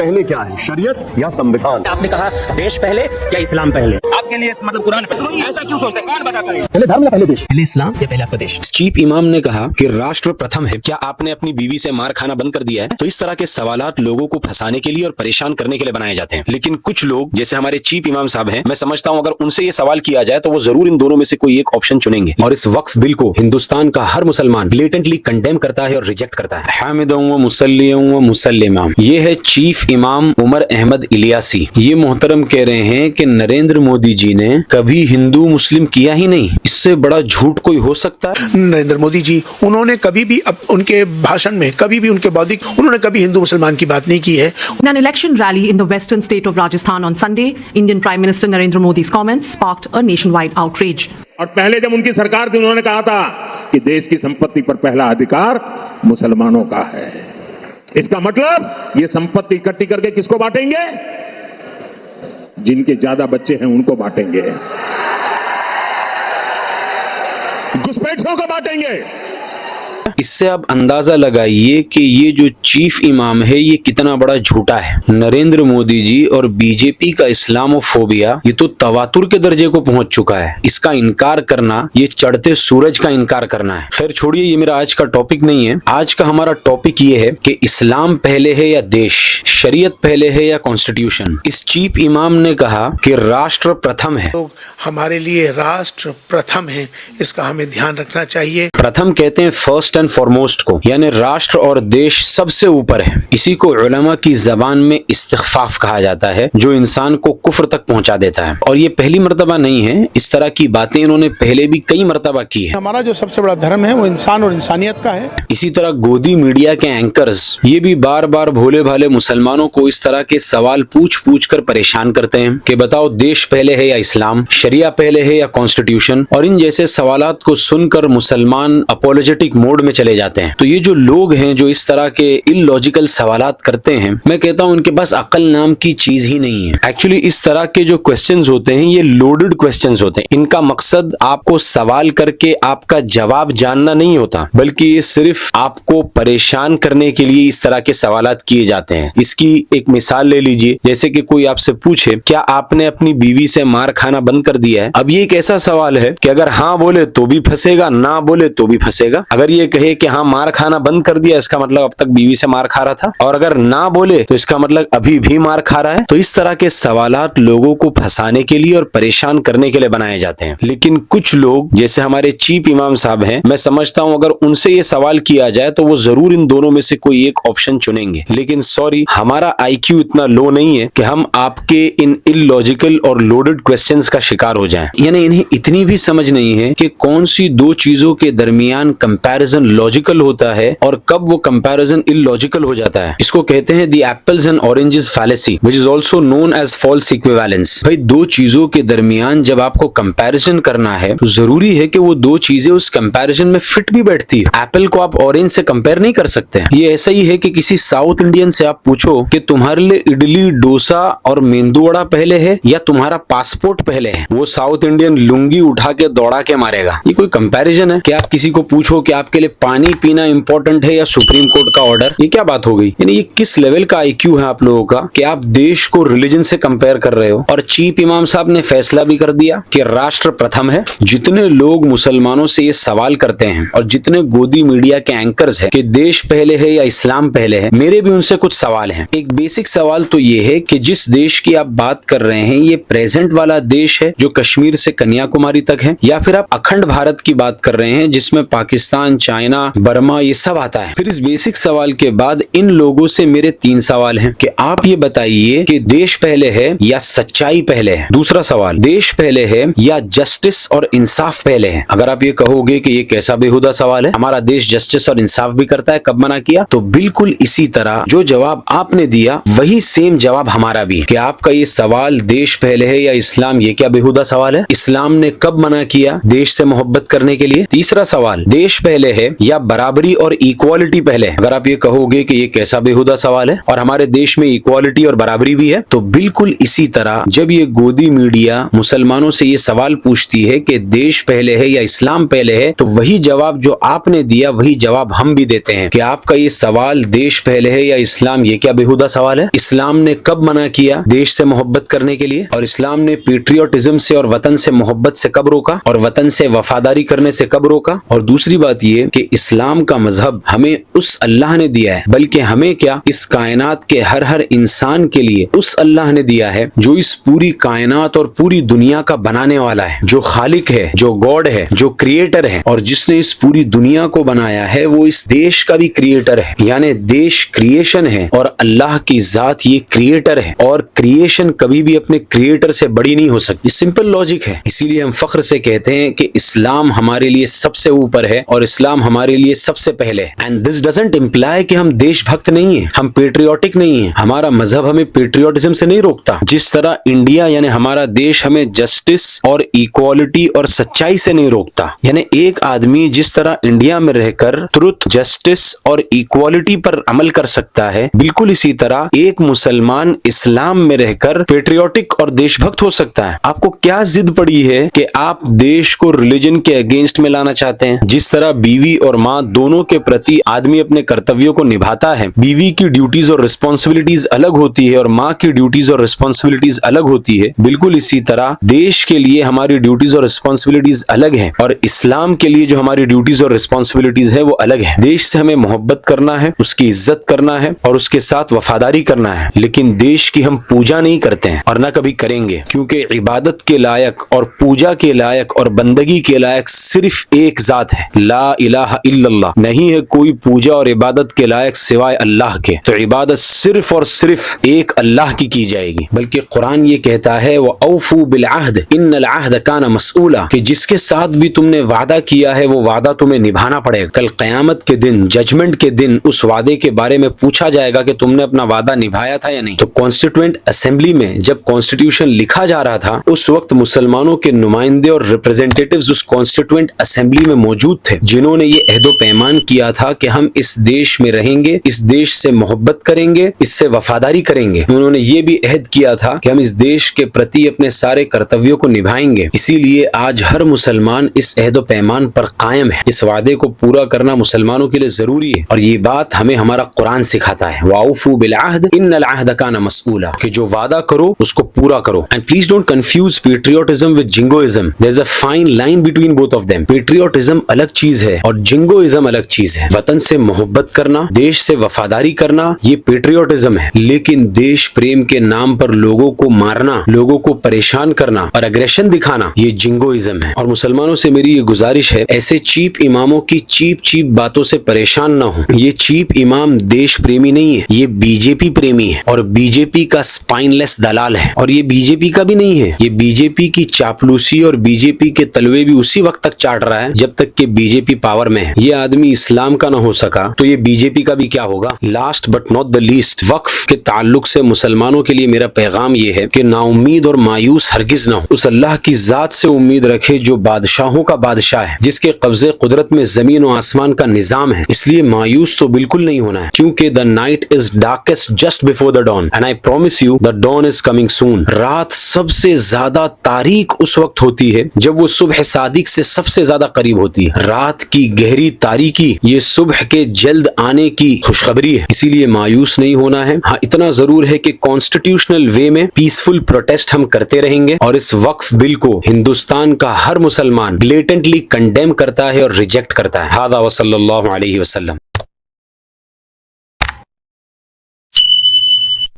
पहले क्या है, शरीयत या संविधान? आपने कहा देश पहले या इस्लाम पहले? आपके लिए मतलब कुरान पहले, ऐसा क्यों सोचते हैं? कौन बताता है? पहले धर्म या पहले देश? पहले इस्लाम या पहले आपका देश? चीफ इमाम ने कहा कि राष्ट्र प्रथम है। क्या आपने अपनी बीवी से मार खाना बंद कर दिया है? तो इस तरह के सवालात लोगों को फंसाने के लिए और परेशान करने के लिए बनाए जाते हैं। लेकिन कुछ लोग जैसे हमारे चीफ इमाम साहब हैं, मैं समझता हूं अगर उनसे ये सवाल किया जाए तो वो जरूर इन दोनों में से कोई एक ऑप्शन चुनेंगे। और इस वक्फ बिल को हिंदुस्तान का हर मुसलमान ब्लेटेंटली कंडेम करता है और रिजेक्ट करता है। हामिदुम व मुसल्लियुम व मुसल्लिमा। ये है चीफ इमाम उमर अहमद इलियासी। ये मोहतरम कह रहे हैं कि नरेंद्र मोदी जी ने कभी हिंदू मुस्लिम किया ही नहीं। इससे बड़ा झूठ कोई हो सकता है? नरेंद्र मोदी जी उन्होंने कभी भी उनके भाषण में कभी भी उनके बौद्धिक उन्होंने कभी हिंदू मुसलमान की बात नहीं की है। In an election rally in the western state of Rajasthan on Sunday, Indian Prime Minister Narendra Modi's comments sparked a nationwide outrage. और पहले जब उनकी सरकार थी उन्होंने कहा था कि देश की संपत्ति पर पहला अधिकार मुसलमानों का है। इसका मतलब ये संपत्ति इकट्ठी करके किसको बांटेंगे? जिनके ज्यादा बच्चे हैं उनको बांटेंगे, घुसपैठियों को बांटेंगे। इससे आप अंदाजा लगाइए कि ये जो चीफ इमाम है ये कितना बड़ा झूठा है। नरेंद्र मोदी जी और बीजेपी का इस्लामोफोबिया ये तो तवातुर के दर्जे को पहुंच चुका है। इसका इनकार करना ये चढ़ते सूरज का इनकार करना है। खैर छोड़िए, ये मेरा आज का टॉपिक नहीं है। आज का हमारा टॉपिक ये है कि इस्लाम पहले है या देश, शरीयत पहले है या कॉन्स्टिट्यूशन। इस चीफ इमाम ने कहा कि राष्ट्र प्रथम है। लोग हमारे लिए राष्ट्र प्रथम है, इसका हमें ध्यान रखना चाहिए। प्रथम कहते हैं फर्स्ट एंड फॉरमोस्ट को, यानी राष्ट्र और देश सबसे ऊपर है। इसी को उलमा की जबान में इस्तिग़फ़ाफ़ कहा जाता है, जो इंसान को कुफ्र तक पहुंचा देता है। और ये पहली मर्तबा नहीं है, इस तरह की बातें इन्होंने पहले भी कई मर्तबा की है। हमारा जो सबसे बड़ा धर्म है वो इंसान और इंसानियत का है। इसी तरह गोदी मीडिया के एंकर्स ये भी बार बार भोले भाले मुसलमानों को इस तरह के सवाल पूछ पूछ कर परेशान करते हैं कि बताओ देश पहले है या इस्लाम, शरिया पहले है या कॉन्स्टिट्यूशन। और इन जैसे सवालात को सुनकर मुसलमान अपोलोजेटिक मोड में चले जाते हैं। तो ये जो लोग हैं जो इस तरह के इलॉजिकल सवालात करते हैं, मैं कहता हूं उनके पास अकल नाम की चीज ही नहीं है। एक्चुअली इस तरह के जो क्वेश्चंस होते हैं ये लोडेड क्वेश्चंस होते हैं। इनका मकसद आपको सवाल करके आपका जवाब जानना नहीं होता, बल्कि ये सिर्फ आपको परेशान करने के लिए इस तरह के सवालात किए जाते हैं। इसकी एक मिसाल ले लीजिए, जैसे कि कोई आपसे पूछे क्या आपने अपनी बीवी से मार खाना बंद कर दिया है। अब ये एक ऐसा सवाल है कि अगर हाँ बोले तो भी फंसेगा, ना बोले तो भी फंसेगा। अगर ये कहे कि हाँ मार खाना बंद कर दिया, इसका मतलब अब तक बीवी से मार खा रहा था, और अगर ना बोले तो इसका मतलब अभी भी मार खा रहा है। तो इस तरह के सवालात लोगों को फंसाने के लिए और परेशान करने के लिए बनाए जाते हैं। लेकिन कुछ लोग जैसे हमारे चीफ इमाम साहब हैं, मैं समझता हूं अगर उनसे ये सवाल किया जाए तो वो जरूर इन दोनों में से कोई एक ऑप्शन चुनेंगे। लेकिन सॉरी, हमारा IQ इतना लो नहीं है कि हम आपके इन इलॉजिकल और लोडेड क्वेश्चंस का शिकार हो जाएं। यानी इन्हें इतनी भी समझ नहीं है कि कौन सी दो चीजों के दरमियान कंपैरिजन लॉजिकल होता है और कब वो कंपैरिजन इलॉजिकल हो जाता है। इसको कहते हैं the apples and oranges fallacy, which is also known as false equivalence. भाई दो चीजों के दरमियान जब आपको कंपैरिजन करना है तो जरूरी है कि वो दो चीजें उस कंपैरिजन में फिट भी बैठती है। एप्पल को आप ऑरेंज से कंपेयर नहीं कर सकते। ये ऐसा ही है कि किसी साउथ इंडियन से आप पूछो कि तुम्हारे लिए इडली डोसा और मेंदू वड़ा पहले है या तुम्हारा पासपोर्ट पहले है, वो साउथ इंडियन लुंगी उठा के दौड़ा के मारेगा। ये कोई कंपैरिजन है? कि आप किसी को पूछो कि आपके लिए पानी पीना इंपॉर्टेंट है या सुप्रीम कोर्ट का ऑर्डर, ये क्या बात हो गई? यानी ये किस लेवल का IQ है आप लोगों का कि आप देश को रिलीजन से कंपेयर कर रहे हो। और चीफ इमाम साहब ने फैसला भी कर दिया कि राष्ट्र प्रथम है। जितने लोग मुसलमानों से ये सवाल करते हैं और जितने गोदी मीडिया के एंकर्स हैं कि देश पहले है या इस्लाम पहले है, मेरे भी उनसे कुछ सवाल हैं। एक बेसिक सवाल तो ये है कि जिस देश की आप बात कर रहे हैं ये प्रेजेंट वाला देश है जो कश्मीर से कन्याकुमारी तक है, या फिर आप अखंड भारत की बात कर रहे हैं जिसमें पाकिस्तान, चाइना, बर्मा ये सब आता है। फिर इस बेसिक सवाल के बाद इन लोगों से मेरे 3 सवाल हैं कि आप ये बताइए कि देश पहले है या सच्चाई पहले है। दूसरा सवाल, देश पहले है या जस्टिस और इंसाफ पहले है। अगर आप ये कहोगे कि ये कैसा बेहुदा सवाल है, हमारा देश जस्टिस और इंसाफ भी करता है, कब मना किया? तो बिल्कुल इसी तरह जो जवाब आपने दिया वही सेम जवाब हमारा भी कि आपका ये सवाल देश पहले है या इस्लाम, ये क्या बेहुदा सवाल है? इस्लाम ने कब मना किया देश से मोहब्बत करने के लिए? तीसरा सवाल, देश पहले है है या बराबरी और इक्वालिटी पहले है? अगर आप ये कहोगे कि ये कैसा बेहुदा सवाल है और हमारे देश में इक्वालिटी और बराबरी भी है, तो बिल्कुल इसी तरह जब ये गोदी मीडिया मुसलमानों से ये सवाल पूछती है कि देश पहले है या इस्लाम पहले है, तो वही जवाब जो आपने दिया वही जवाब हम भी देते हैं कि आपका ये सवाल देश पहले है या इस्लाम, ये क्या बेहुदा सवाल है? इस्लाम ने कब मना किया देश से मोहब्बत करने के लिए? और इस्लाम ने पेट्रियोटिज्म से और वतन से मोहब्बत से कब रोका और वतन से वफादारी करने से कब रोका? और दूसरी बात ये कि इस्लाम का मजहब हमें उस अल्लाह ने दिया है, बल्कि हमें क्या, इस कायनात के हर इंसान के लिए उस अल्लाह ने दिया है जो इस पूरी कायनात और पूरी दुनिया का बनाने वाला है, जो खालिक है, जो गॉड है, जो क्रिएटर है। और जिसने इस पूरी दुनिया को बनाया है वो इस देश का भी क्रिएटर है, यानी देश क्रिएशन है और अल्लाह की जात ये क्रिएटर है, और क्रिएशन कभी भी अपने क्रिएटर से बड़ी नहीं हो सकती। सिंपल लॉजिक है। इसीलिए हम फख्र से कहते हैं कि इस्लाम हमारे लिए सबसे ऊपर है और इस्लाम हमारे लिए सबसे पहले है। एंड दिस डजंट इम्प्लाई कि हम देशभक्त नहीं है, हम पेट्रियोटिक नहीं है। हमारा मजहब हमें पेट्रियोटिज्म से नहीं रोकता। जिस तरह इंडिया यानी हमारा देश हमें जस्टिस और इक्वालिटी और सच्चाई से नहीं रोकता, यानी एक आदमी जिस तरह इंडिया में रहकर ट्रुथ, जस्टिस और इक्वालिटी पर अमल कर सकता है, बिल्कुल इसी तरह एक मुसलमान इस्लाम में रहकर पेट्रियोटिक और देशभक्त हो सकता है। आपको क्या जिद पड़ी है कि आप देश को रिलीजन के अगेंस्ट में लाना चाहते हैं? जिस तरह बीवी और माँ दोनों के प्रति आदमी अपने कर्तव्यों को निभाता है, बीवी की ड्यूटीज और रिस्पॉन्सिबिलिटीज अलग होती है और माँ की ड्यूटीज और रिस्पॉन्सिबिलिटीज अलग होती है, बिल्कुल इसी तरह देश के लिए हमारी ड्यूटीज और रिस्पॉन्सिबिलिटीज अलग है और इस्लाम के लिए जो हमारी ड्यूटीज और रिस्पॉन्सिबिलिटीज है वो अलग है। देश से हमें मोहब्बत करना है, उसकी इज्जत करना है और उसके साथ वफादारी करना है, लेकिन देश की हम पूजा नहीं करते हैं और ना कभी करेंगे, क्योंकि इबादत के लायक और पूजा के लायक और बंदगी के लायक सिर्फ एक जात है, ला इलाहा इल्लल्लाह। नहीं है कोई पूजा और इबादत के लायक सिवाय अल्लाह के। तो इबादत सिर्फ और सिर्फ एक अल्लाह की जाएगी। बल्कि कुरान ये कहता है व औफू बिल अहद इन्नल अहद काना मसऊला, कि जिसके साथ भी तुमने वादा किया है वो वादा तुम्हें निभाना पड़ेगा। कल क़यामत के दिन, जजमेंट के दिन उस वादे के बारे में पूछा जाएगा कि तुमने अपना वादा निभाया था या नहीं। तो कॉन्स्टिट्यूएंट असेंबली में जब कॉन्स्टिट्यूशन लिखा जा रहा था, उस वक्त मुसलमानों के नुमाइंदे और रिप्रेजेंटेटिव्स उस कॉन्स्टिट्यूएंट असेंबली में मौजूद थे, जिन्होंने ये अहदो पैमान किया था कि हम इस देश में रहेंगे, इस देश से मोहब्बत करेंगे, इससे वफादारी करेंगे। उन्होंने ये भी अहद किया था कि हम इस देश के प्रति अपने सारे कर्तव्यों को निभाएंगे। इसीलिए आज हर मुसलमान इस अहदो पैमान पर कायम है। इस वादे को पूरा करना मुसलमानों के लिए जरूरी है और ये बात हमें हमारा कुरान सिखाता है, वाउफू बिल अहद इन्नल अहद काना मसऊला, कि जो वादा करो उसको पूरा करो। And please don't confuse patriotism with jingoism. There is a fine line between both of them. Patriotism अलग चीज है और जिंगोइज्म अलग चीज है। वतन से मोहब्बत करना, देश से वफादारी करना, ये पेट्रियोटिज्म है, लेकिन देश प्रेम के नाम पर लोगों को मारना, लोगों को परेशान करना और अग्रेशन दिखाना, ये जिंगोइज्म है। और मुसलमानों से मेरी ये गुजारिश है, ऐसे चीप इमामों की चीप बातों से परेशान ना हो। ये चीप इमाम देश प्रेमी नहीं है, ये बीजेपी प्रेमी है और बीजेपी का स्पाइनलेस दलाल है। और ये बीजेपी का भी नहीं है, ये बीजेपी की चापलूसी और बीजेपी के तलवे भी उसी वक्त तक चाट रहा है जब तक कि बीजेपी पावर में है। ये आदमी इस्लाम का ना हो सका तो ये बीजेपी का भी क्या होगा। Last but not the least, वक्फ के ताल्लुक से मुसलमानों के लिए मेरा पैगाम ये है कि नाउम्मीद और मायूस हरगिज ना हो। उस अल्लाह की जात से उम्मीद रखे जो बादशाहों का बादशाह है, जिसके कब्जे कुदरत में जमीन और आसमान का निजाम है। इसलिए मायूस तो बिल्कुल नहीं होना है, क्योंकि the night is darkest just before the dawn and I promise you the dawn is coming soon. रात सबसे ज्यादा तारीक उस वक्त होती है जब वो सुबह सादिक से सबसे ज्यादा करीब होती है। रात की गहरी तारीकी ये सुबह के जल्द आने की खुशखबरी है। इसीलिए मायूस नहीं होना है। हाँ, इतना जरूर है कि कॉन्स्टिट्यूशनल वे में पीसफुल प्रोटेस्ट हम करते रहेंगे और इस वक्फ बिल को हिंदुस्तान का हर मुसलमान ब्लेटेंटली कंडेम करता है और रिजेक्ट करता है। हादा व सल्लल्लाहु अलैहि वसल्लम।